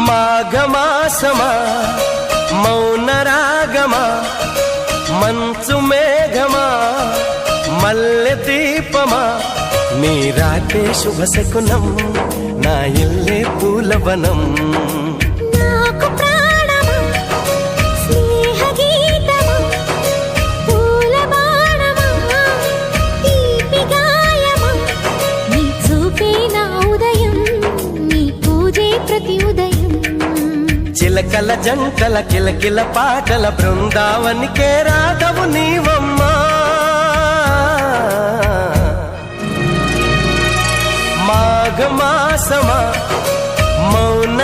మాఘమాసమా మౌన రాగమా మంచు మేఘమా మల్లె దీపమా మీరాటే శుభ శకునం నా ఇల్లే పూలవనం నాకు ప్రాణమా స్నేహ గీతమా పూల బాణమా తీపి గాయమా నీ చూపే నా ఉదయం నీ పూజే ప్రతి ఉదయం చిలకల జంటల కిలకిల పాటల బృందావనికే రాధవు నీవమ్మా మాఘమాసమా మౌన